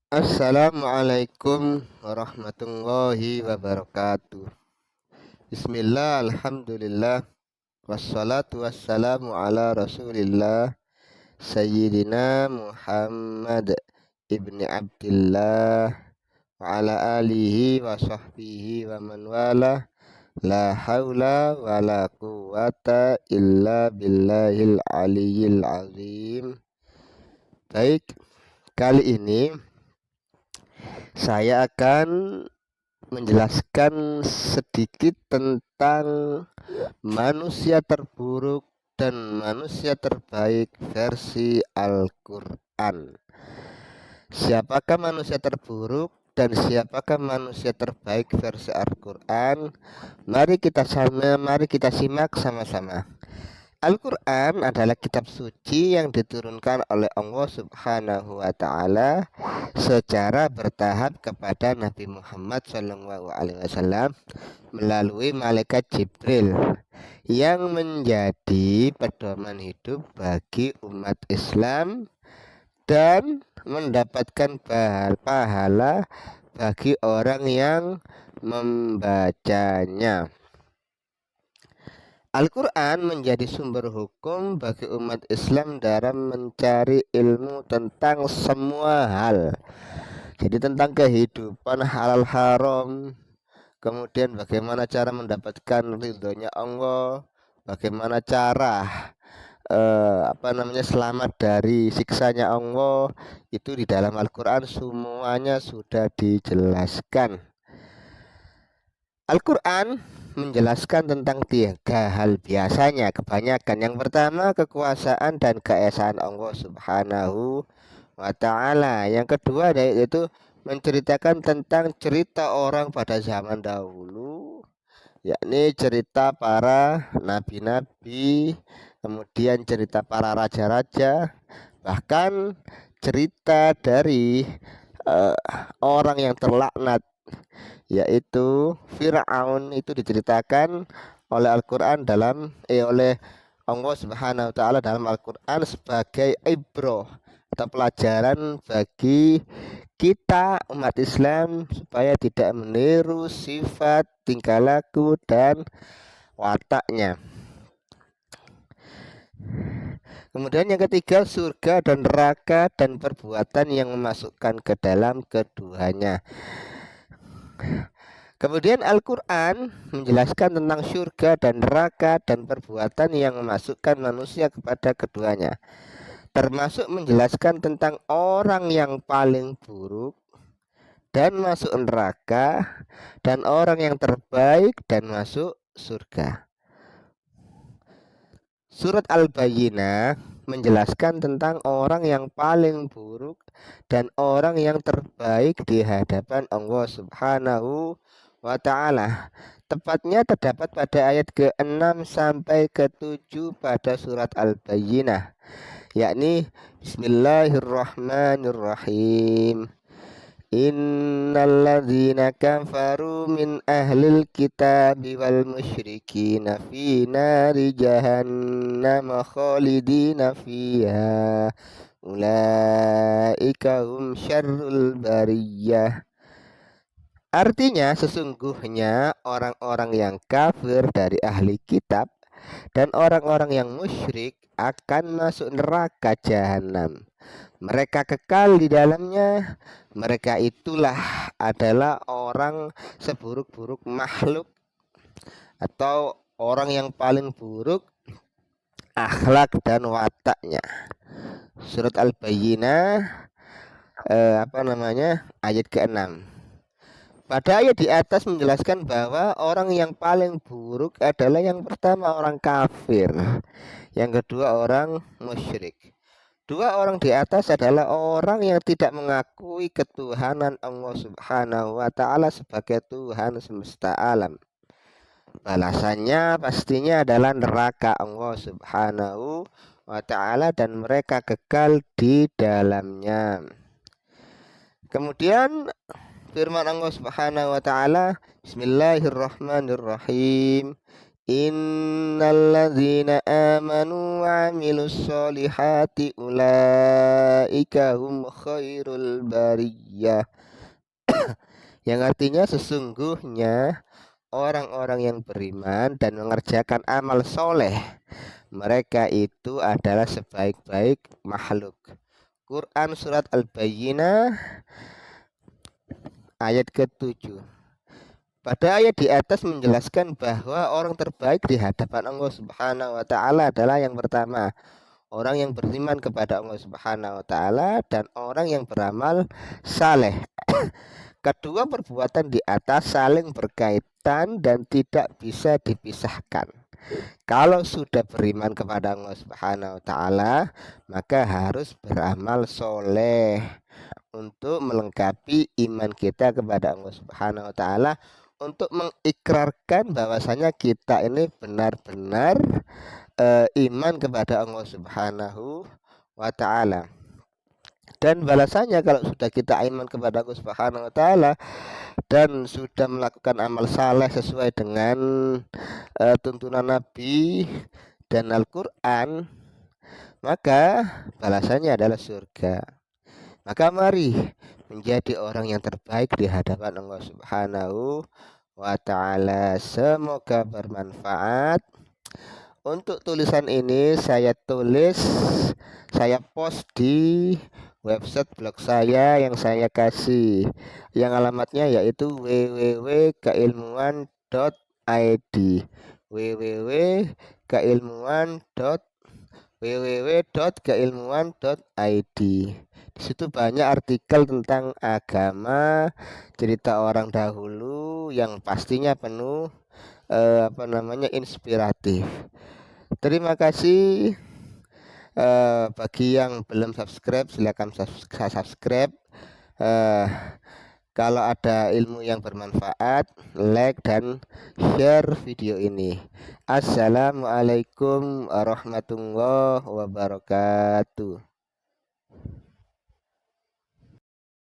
Assalamualaikum warahmatullahi wabarakatuh. Bismillah, alhamdulillah, wassalatu wassalamu ala rasulillah Sayyidina Muhammad ibni Abdillah wa ala alihi wa sahbihi wa man wala. La haula wa la quwata illa billahil aliyyil azim. Baik, kali ini saya akan menjelaskan sedikit tentang manusia terburuk dan manusia terbaik versi Al-Quran. Siapakah manusia terburuk dan siapakah manusia terbaik versi Al-Quran? Mari kita simak sama-sama. Al-Quran adalah kitab suci yang diturunkan oleh Allah Subhanahu wa Ta'ala secara bertahap kepada Nabi Muhammad SAW melalui malaikat Jibril yang menjadi pedoman hidup bagi umat Islam dan mendapatkan pahala bagi orang yang membacanya. Al-Quran menjadi sumber hukum bagi umat Islam dalam mencari ilmu tentang semua hal. Jadi tentang kehidupan halal haram, kemudian bagaimana cara mendapatkan ridhonya Allah, bagaimana cara selamat dari siksanya Allah, itu di dalam Al-Quran semuanya sudah dijelaskan. Al-Quran menjelaskan tentang 3 hal biasanya, kebanyakan. Yang pertama, kekuasaan dan keesaan Allah Subhanahu wa Ta'ala. Yang kedua yaitu menceritakan tentang cerita orang pada zaman dahulu, yakni cerita para nabi-nabi, kemudian cerita para raja-raja, bahkan cerita dari orang yang terlaknat, yaitu Fir'aun. Itu diceritakan oleh Al-Quran oleh Allah Subhanahu wa Ta'ala dalam Al-Quran sebagai ibroh atau pelajaran bagi kita umat Islam supaya tidak meniru sifat, tingkah laku, dan wataknya. Kemudian yang ketiga, surga dan neraka dan perbuatan yang memasukkan ke dalam keduanya. Kemudian Al-Quran menjelaskan tentang surga dan neraka dan perbuatan yang memasukkan manusia kepada keduanya, termasuk menjelaskan tentang orang yang paling buruk dan masuk neraka, dan orang yang terbaik dan masuk surga. Surat Al-Bayyinah menjelaskan tentang orang yang paling buruk dan orang yang terbaik di hadapan Allah Subhanahu wa Ta'ala. Tepatnya terdapat pada ayat ke-6 sampai ke-7 pada surat Al-Bayyinah, yakni Bismillahirrahmanirrahim. Innalladzina kafaru min ahlil kitabi wal musyrikina fi nari jahannam khalidina fiha ulaika hum syarrul bariyah. Artinya, sesungguhnya orang-orang yang kafir dari ahli kitab dan orang-orang yang musyrik akan masuk neraka jahanam. Mereka kekal di dalamnya. Mereka itulah adalah orang seburuk-buruk makhluk atau orang yang paling buruk akhlak dan wataknya. Surat Al-Bayyinah ayat ke-6. Pada ayat di atas menjelaskan bahwa orang yang paling buruk adalah yang pertama orang kafir, yang kedua orang musyrik. 2 orang di atas adalah orang yang tidak mengakui ketuhanan Allah Subhanahu wa Ta'ala sebagai Tuhan semesta alam. Balasannya pastinya adalah neraka Allah Subhanahu wa Ta'ala dan mereka kekal di dalamnya. Kemudian firman Allah Subhanahu wa Ta'ala, Bismillahirrahmanirrahim. Innalladzina amanu wa amilus solihati ulaika hum khairul bariyah. Yang artinya sesungguhnya orang-orang yang beriman dan mengerjakan amal soleh, mereka itu adalah sebaik-baik makhluk. Quran surat Al-Bayyinah ayat ke-7. Pada ayat di atas menjelaskan bahwa orang terbaik di hadapan Allah Subhanahu wa taala adalah yang pertama, orang yang beriman kepada Allah Subhanahu wa taala dan orang yang beramal saleh. Kedua perbuatan di atas saling berkaitan dan tidak bisa dipisahkan. Kalau sudah beriman kepada Allah Subhanahu wa taala, maka harus beramal soleh untuk melengkapi iman kita kepada Allah Subhanahu wa taala, untuk mengikrarkan bahwasanya kita ini benar-benar iman kepada Allah Subhanahu wa taala. Dan balasannya kalau sudah kita iman kepada Allah Subhanahu wa taala dan sudah melakukan amal saleh sesuai dengan tuntunan Nabi dan Al-Qur'an, maka balasannya adalah surga. Maka mari menjadi orang yang terbaik di hadapan Allah Subhanahu wa taala. Semoga bermanfaat. Untuk tulisan ini saya post di website blog saya yang saya kasih, yang alamatnya yaitu www.keilmuan.id www.keilmuan.id. Di situ banyak artikel tentang agama, cerita orang dahulu yang pastinya penuh inspiratif. Terima kasih. Bagi yang belum subscribe, silakan subscribe. Kalau ada ilmu yang bermanfaat, like dan share video ini. Assalamualaikum warahmatullahi wabarakatuh.